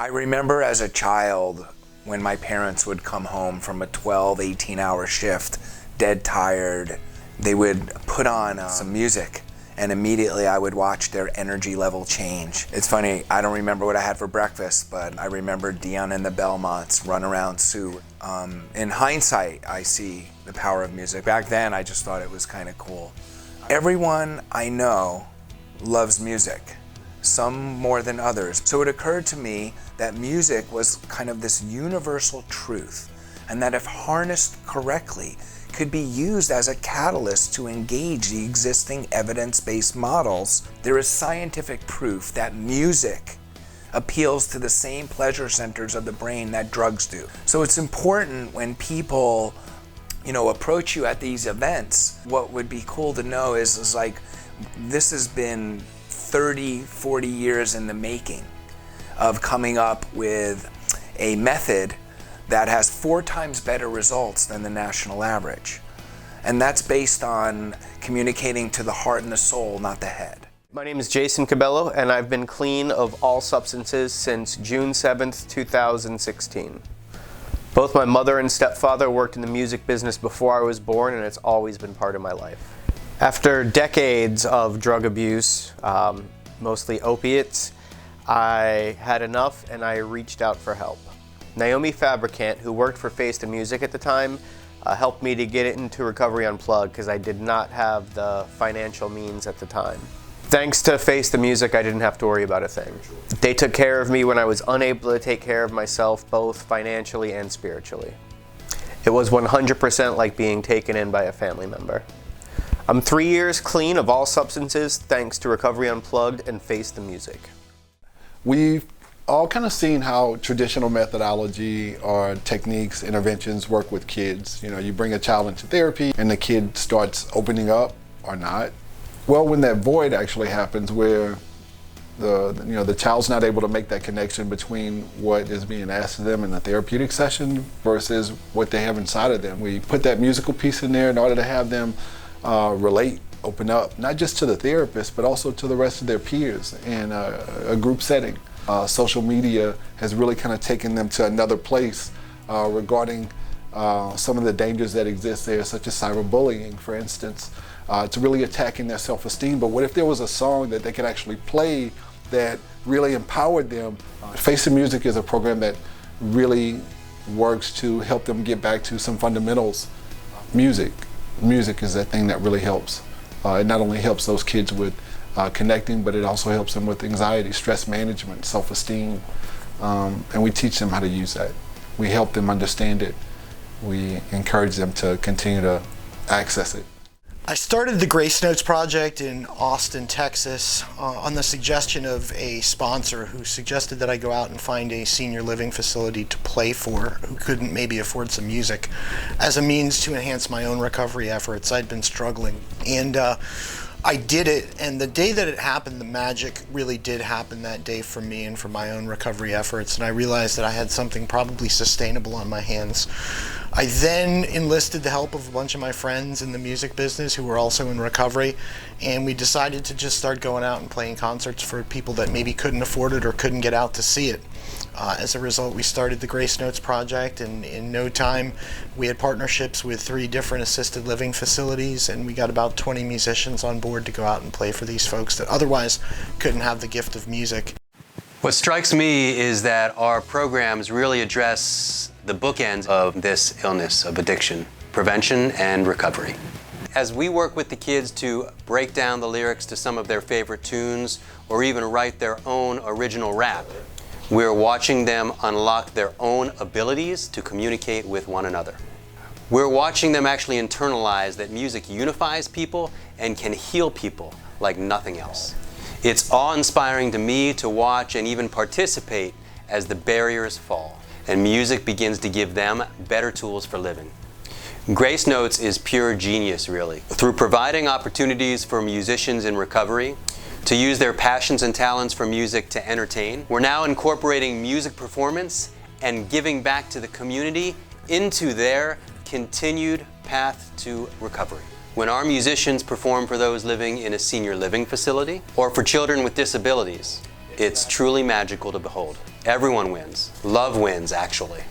I remember as a child when my parents would come home from a 12, 18-hour shift, dead tired, they would put on some music, and immediately I would watch their energy level change. It's funny, I don't remember what I had for breakfast, but I remember Dion and the Belmonts, Run Around Sue. In hindsight, I see the power of music. Back then, I just thought it was kind of cool. Everyone I know loves music, some more than others. So it occurred to me that music was kind of this universal truth, and that if harnessed correctly, could be used as a catalyst to engage the existing evidence-based models. There is scientific proof that music appeals to the same pleasure centers of the brain that drugs do. So it's important when people, approach you at these events, what would be cool to know is like, this has been 30, 40 years in the making of coming up with a method that has 4 times better results than the national average. And that's based on communicating to the heart and the soul, not the head. My name is Jason Cabello, and I've been clean of all substances since June 7th, 2016. Both my mother and stepfather worked in the music business before I was born, and it's always been part of my life. After decades of drug abuse, mostly opiates, I had enough and I reached out for help. Naomi Fabricant, who worked for Face the Music at the time, helped me to get into Recovery Unplugged because I did not have the financial means at the time. Thanks to Face the Music, I didn't have to worry about a thing. They took care of me when I was unable to take care of myself, both financially and spiritually. It was 100% like being taken in by a family member. I'm 3 years clean of all substances thanks to Recovery Unplugged and Face the Music. We've all kind of seen how traditional methodology or techniques, interventions work with kids. You bring a child into therapy and the kid starts opening up or not. Well, when that void actually happens where the child's not able to make that connection between what is being asked of them in the therapeutic session versus what they have inside of them, we put that musical piece in there in order to have them relate, open up, not just to the therapist, but also to the rest of their peers in a group setting. Social media has really kind of taken them to another place regarding some of the dangers that exist there, such as cyberbullying, for instance, to really attacking their self-esteem. But what if there was a song that they could actually play that really empowered them? Face the Music is a program that really works to help them get back to some fundamentals. Music is that thing that really helps. It not only helps those kids with connecting, but it also helps them with anxiety, stress management, self-esteem, and we teach them how to use that. We help them understand it. We encourage them to continue to access it. I started the Grace Notes project in Austin, Texas, on the suggestion of a sponsor who suggested that I go out and find a senior living facility to play for who couldn't maybe afford some music as a means to enhance my own recovery efforts. I'd been struggling, and I did it, and the day that it happened, the magic really did happen that day for me and for my own recovery efforts, and I realized that I had something probably sustainable on my hands. I then enlisted the help of a bunch of my friends in the music business who were also in recovery, and we decided to just start going out and playing concerts for people that maybe couldn't afford it or couldn't get out to see it. As a result, we started the Grace Notes project, and in no time we had partnerships with 3 different assisted living facilities, and we got about 20 musicians on board to go out and play for these folks that otherwise couldn't have the gift of music. What strikes me is that our programs really address the bookends of this illness of addiction, prevention and recovery. As we work with the kids to break down the lyrics to some of their favorite tunes or even write their own original rap, we're watching them unlock their own abilities to communicate with one another. We're watching them actually internalize that music unifies people and can heal people like nothing else. It's awe-inspiring to me to watch and even participate as the barriers fall and music begins to give them better tools for living. Grace Notes is pure genius, really. Through providing opportunities for musicians in recovery to use their passions and talents for music to entertain, we're now incorporating music performance and giving back to the community into their continued path to recovery. When our musicians perform for those living in a senior living facility or for children with disabilities, It's truly magical to behold. Everyone wins. Love wins, actually.